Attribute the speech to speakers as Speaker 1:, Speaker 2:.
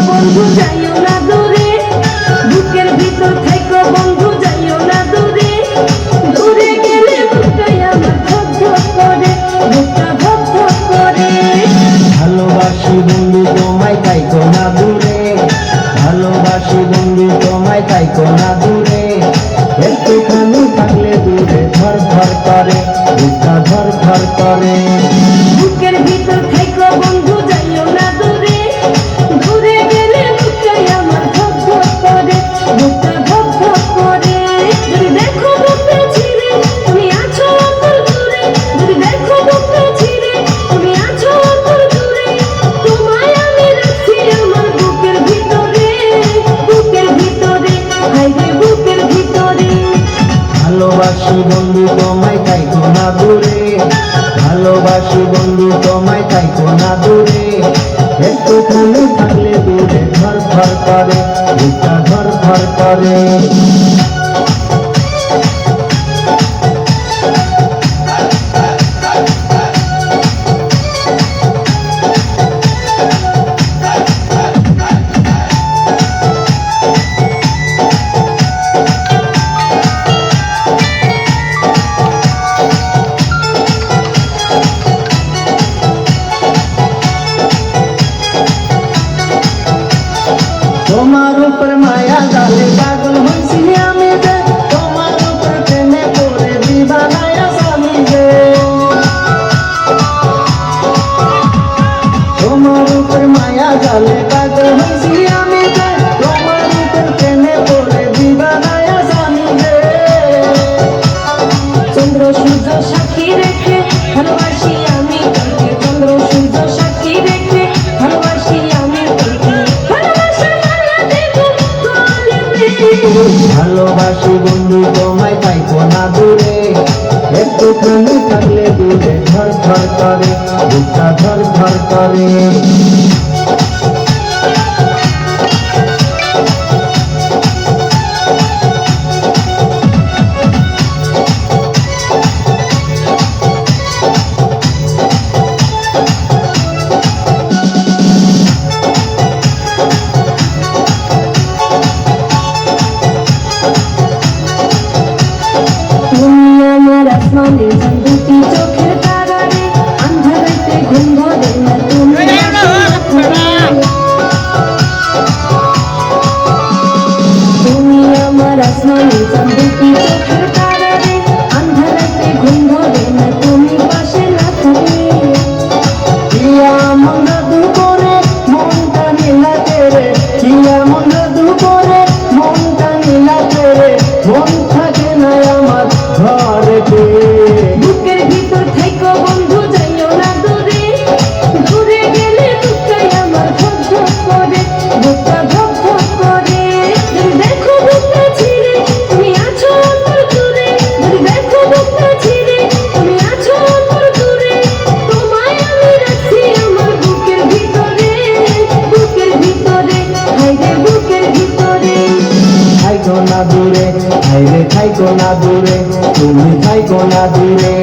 Speaker 1: বন্ধু যাইও না দূরে, বুকের ভিতর থাইকো বন্ধু যাইও না দূরে, দূরে গেলে বুকটাই আমার ধক ধক করে, বুকটা ধক ধক করে।
Speaker 2: ভালোবাসি বন্ধু তোমায় থাইকো না দূরে, ভালোবাসি বন্ধু তোমায় থাইকো না দূরে, একটুখানি থাকলে দূরে ধর ধর করে, বুকটা ধর ধর করে।
Speaker 1: বুকের ভিতর থাইকো বন্ধু যাইও না দূরে, দূরে গেলে বুকটাই আমার ধক ধক করে, বুকটা ধক ধক করে। যদি দেখো বুকটা ছিঁড়ে তুমি আছো অন্তর জুড়ে, যদি দেখো বুকটা ছিঁড়ে তুমি আছো অন্তর জুড়ে, তোমায় আমি রাখছি আমার বুকের ভিতরে, বুকের ভিতরে, হায়রে বুকের ভিতরে।
Speaker 2: ভালোবাসি বন্ধু তোমায় থাইকো না দূরে, ভালোবাসি বন্ধু তোমায় থাইকো না দূরে, একটুখানি থাকলে দূরে ধর ধর করে, বুকটা ধর ধর করে। তোমার উপর মায়া জালে পাগল হইছি আমি যে, তোমার উপর প্রেমে পড়ে দিবানায়া স্বামী যে। তোমার উপর মায়া জালে পাগল হইছি আমি যে, তোমার উপর প্রেমে পড়ে দিবানায়া স্বামী যে।
Speaker 1: চন্দ্র সূর্য সাক্ষী রেখে ভালোবাসি আমি তোকে, চন্দ্র সূর্য সাক্ষী রেখে ভালোবাসি আমি তোকে, ভালোবাসা মায়া দেব গলিতে।
Speaker 2: ভালোবাসি বন্ধু তোমায় থাইকো না দূরে, একটুখানি থাকলে দূরে ধর ধর করে, বুকটা ধর ধর করে।
Speaker 1: তুমি আমার আসমানে চাঁদ দুটি চোখের তারা রে, আন্ধারাতে ঘুম ধরে না তুমি তুমি আমার আসমানে চাঁদ দুটি চোখের তারা রে, আন্ধারাতে ঘুম ধরে না তুমি পাশে না থাকলে।
Speaker 2: কিয়া মন জাদু করে মনটা নীলাতে রে, কিয়া মন জাদু করে মনটা নীলাতে রে, মন থাকে না আমার ঘরেতে।
Speaker 1: বুকের ভিতর থাইকো বন্ধু যাইও না দূরে, দূরে গেলে বুকটাই আমার ধক ধক করে, বুকটা ধক ধক করে। যদি দেখো বুকটা ছিঁড়ে তুমি আছো অন্তর জুড়ে, যদি দেখো বুকটা ছিঁড়ে তুমি আছো অন্তর জুড়ে, তোমায় আমি রাখছি আমার বুকের ভিতরে, বুকের ভিতরে, হায়রে বুকের ভিতরে।
Speaker 2: থাইকো না দূরে, হায়রে থাইকো না দূরে, তুমি থাইকো না দূরে।